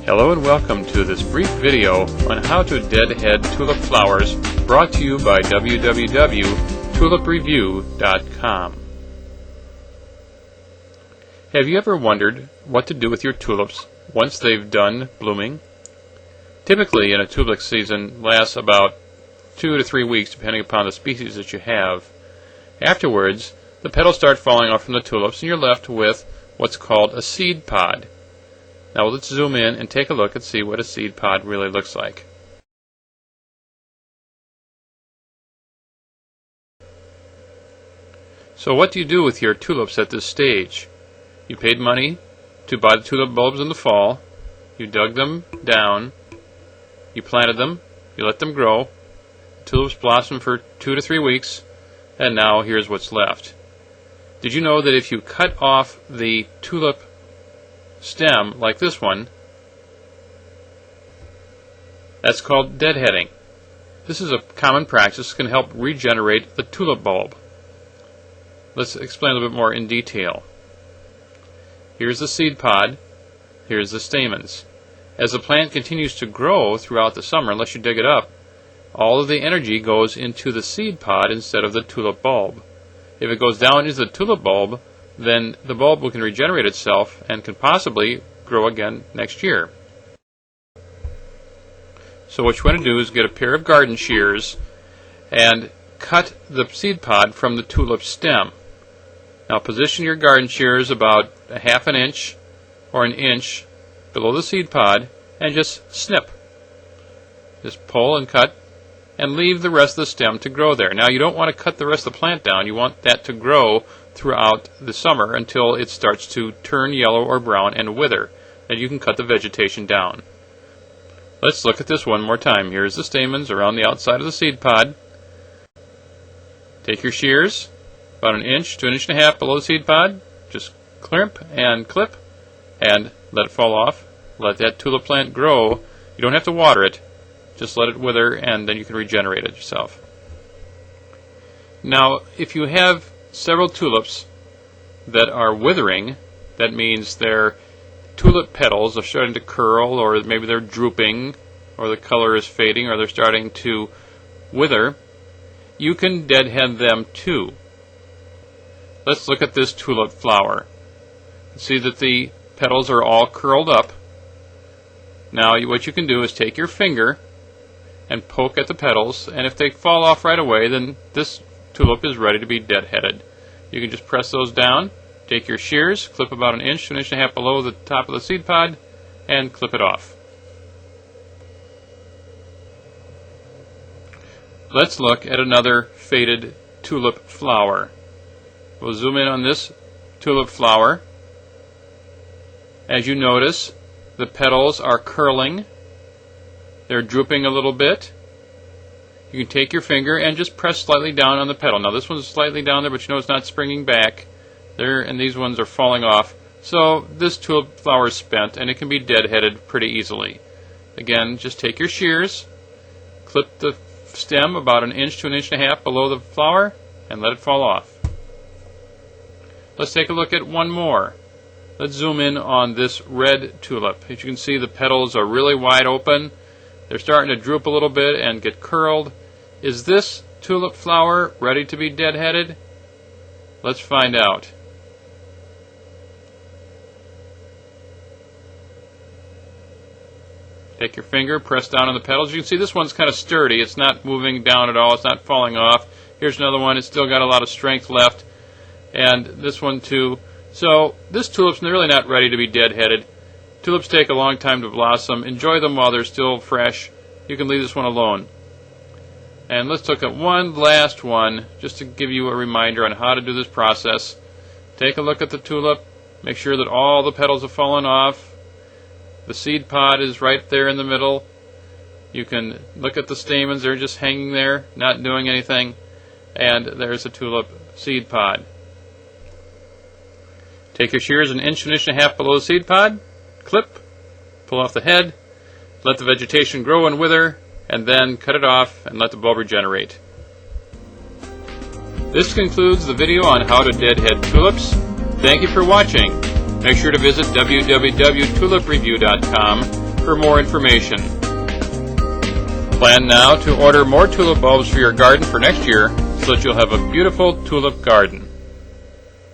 Hello and welcome to this brief video on how to deadhead tulip flowers, brought to you by www.tulipreview.com. Have you ever wondered what to do with your tulips once they've done blooming? Typically, a tulip season lasts about 2 to 3 weeks depending upon the species that you have. Afterwards, the petals start falling off from the tulips and you're left with what's called a seed pod. Now let's zoom in and take a look and see what a seed pod really looks like. So what do you do with your tulips at this stage? You paid money to buy the tulip bulbs in the fall, you dug them down, you planted them, you let them grow, tulips blossom for 2 to 3 weeks, and now here's what's left. Did you know that if you cut off the tulip stem like this one, that's called deadheading. This is a common practice that can help regenerate the tulip bulb. Let's explain a little bit more in detail. Here's the seed pod, here's the stamens. As the plant continues to grow throughout the summer, unless you dig it up, all of the energy goes into the seed pod instead of the tulip bulb. If it goes down into the tulip bulb, then the bulb can regenerate itself and can possibly grow again next year. So what you want to do is get a pair of garden shears and cut the seed pod from the tulip stem. Now position your garden shears about a half an inch or an inch below the seed pod and just snip. Just pull and cut and leave the rest of the stem to grow there. Now you don't want to cut the rest of the plant down. You want that to grow throughout the summer until it starts to turn yellow or brown and wither. And you can cut the vegetation down. Let's look at this one more time. Here's the stamens around the outside of the seed pod. Take your shears, about an inch to an inch and a half below the seed pod. Just crimp and clip and let it fall off. Let that tulip plant grow. You don't have to water it. Just let it wither and then you can regenerate it yourself. Now, if you have several tulips that are withering, that means their tulip petals are starting to curl, or maybe they're drooping, or the color is fading, or they're starting to wither, you can deadhead them too. Let's look at this tulip flower. See that the petals are all curled up. Now what you can do is take your finger and poke at the petals, and if they fall off right away, then this tulip is ready to be deadheaded. You can just press those down, take your shears, clip about an inch to an inch and a half below the top of the seed pod, and clip it off. Let's look at another faded tulip flower. We'll zoom in on this tulip flower. As you notice, the petals are curling. They're drooping a little bit. You can take your finger and just press slightly down on the petal. Now this one's slightly down there, but you know it's not springing back. There, and these ones are falling off. So this tulip flower is spent, and it can be deadheaded pretty easily. Again, just take your shears, clip the stem about an inch to an inch and a half below the flower, and let it fall off. Let's take a look at one more. Let's zoom in on this red tulip. As you can see, the petals are really wide open. They're starting to droop a little bit and get curled. Is this tulip flower ready to be deadheaded? Let's find out. Take your finger, press down on the petals. You can see this one's kind of sturdy. It's not moving down at all. It's not falling off. Here's another one. It's still got a lot of strength left. And this one too. So this tulip's really not ready to be deadheaded. Tulips take a long time to blossom. Enjoy them while they're still fresh. You can leave this one alone. And let's look at one last one, just to give you a reminder on how to do this process. Take a look at the tulip. Make sure that all the petals have fallen off. The seed pod is right there in the middle. You can look at the stamens. They're just hanging there, not doing anything. And there's the tulip seed pod. Take your shears an inch and a half below the seed pod. Clip, pull off the head, let the vegetation grow and wither, and then cut it off and let the bulb regenerate. This concludes the video on how to deadhead tulips. Thank you for watching. Make sure to visit www.tulipreview.com for more information. Plan now to order more tulip bulbs for your garden for next year so that you'll have a beautiful tulip garden.